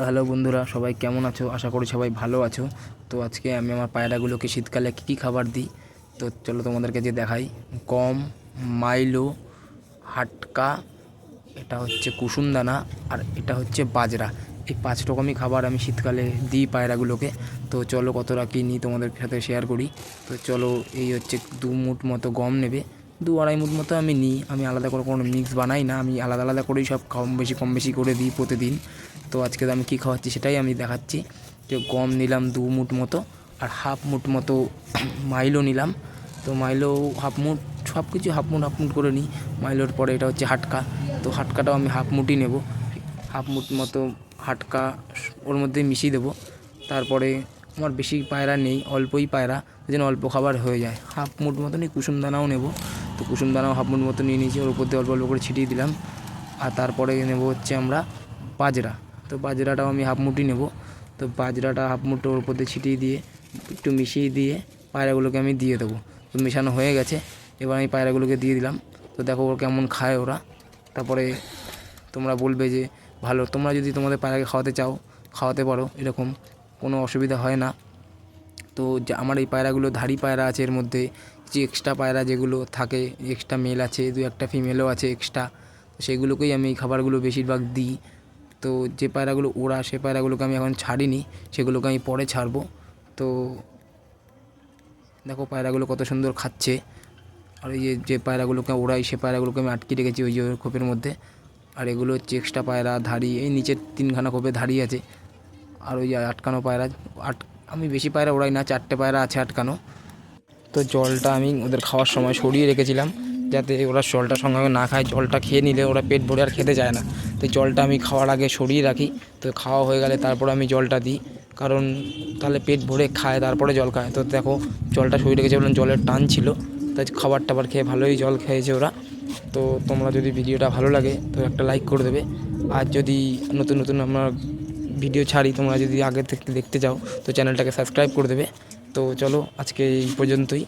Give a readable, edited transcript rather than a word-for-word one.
Hello বন্ধুরা, সবাই কেমন আছো? আশা করি সবাই ভালো আছো। তো আজকে আমি আমার পায়রাগুলোকে শীতকালে কী কী খাবার দিই, তো চলো তোমাদেরকে যে দেখাই। গম, মাইলো, হাটকা, এটা হচ্ছে কুসুম দানা, আর এটা হচ্ছে বাজরা। এই 5 রকমই খাবার আমি শীতকালে দিই পায়রাগুলোকে। তো চলো কতটা কী নিই তোমাদের সাথে শেয়ার করি। তো চলো, এই হচ্ছে 2 মুঠ মতো গম নেবে, 2-2.5 মুঠ মতো আমি নিই। আমি আলাদা করে কোনো মিক্স বানাই না, আমি আলাদা আলাদা করেই সব কম বেশি করে দিই প্রতিদিন। তো আজকে আমি কী খাওয়াচ্ছি সেটাই আমি দেখাচ্ছি। যে গম নিলাম 2 মুঠ মতো, আর হাফ মুঠ মতো মাইলো নিলাম। তো মাইলো হাফ মুঠ, সব কিছু হাফ মুঠ করে নিই। মাইলোর পরে এটা হচ্ছে হাটকা, তো হাটকাটাও আমি হাফ মুঠই নেব। হাফ মুঠ মতো হাটকা ওর মধ্যে মিশিয়ে দেবো। তারপরে আমার বেশি পায়রা নেই, অল্পই পায়রা, যেন অল্প খাবার হয়ে যায়। হাফ মুঠ মতনই কুসুম দানাও নেব। তো কুসুম দানাও হাফ মুঠ মতো নিয়ে নিয়েছি, ওর উপর দিয়ে অল্প অল্প করে ছিটিয়ে দিলাম। আর তারপরে নেব হচ্ছে আমরা বাজরা। তো বাজরাটাও আমি হাফ মুঠই নেব। তো বাজরাটা হাফ মুঠ ওর উপর দিয়ে ছিটিয়ে দিয়ে একটু মিশিয়ে দিয়ে পায়রাগুলোকে আমি দিয়ে দেবো। তো মেশানো হয়ে গেছে, এবার আমি পায়রাগুলোকে দিয়ে দিলাম। তো দেখো ওরা কেমন খায় ওরা। তারপরে তোমরা বলবে যে ভালো, তোমরা যদি তোমাদের পায়রাকে খাওয়াতে চাও খাওয়াতে পারো, এরকম কোনো অসুবিধা হয় না। তো আমার এই পায়রাগুলো ধাড়ি পায়রা আছে, এর মধ্যে যে এক্সট্রা পায়রা যেগুলো থাকে, এক্সট্রা মেল আছে, 2-1টা ফিমেলও আছে এক্সট্রা। সেগুলোকেই আমি এই খাবারগুলো বেশিরভাগ দিই। তো যে পায়রাগুলো ওড়া, সে পায়রাগুলোকে আমি এখন ছাড়িনি, সেগুলোকে আমি পরে ছাড়বো। তো দেখো পায়রাগুলো কত সুন্দর খাচ্ছে। আর এই যে পায়রাগুলোকে ওড়াই, সে পায়রাগুলোকে আমি আটকে রেখেছি ওই যে খোপের মধ্যে। আর এগুলো হচ্ছে এক্সট্রা পায়রা ধাড়ি, এই নিচের 3খানা খোপে ধাড়ি আছে। আর ওই যে আটকানো পায়রা, আমি বেশি পায়রা ওড়াই না, 4টে পায়রা আছে আটকানো। তো জলটা আমি ওদের খাওয়ার সময় সরিয়ে রেখেছিলাম, যাতে ওরা জলটা সঙ্গে সঙ্গে না খায়। জলটা খেয়ে নিলে ওরা পেট ভরে আর খেতে চায় না। তো জলটা আমি খাওয়ার আগে সরিয়ে রাখি। তো খাওয়া হয়ে গেলে তারপর আমি জলটা দিই, কারণ তাহলে পেট ভরে খায় তারপরে জল খায়। তো দেখো জলটা সরিয়ে রেখেছে, বললাম জলের টান ছিল, তাই খাবার টাবার খেয়ে ভালোই জল খেয়েছে ওরা। তো তোমরা যদি ভিডিওটা ভালো লাগে তো একটা লাইক করে দেবে। আর যদি নতুন নতুন আমার ভিডিও ছাড়ি, তোমরা যদি আগে থেকে দেখতে চাও তো চ্যানেলটাকে সাবস্ক্রাইব করে দেবে। তো চলো আজকে এই পর্যন্তই।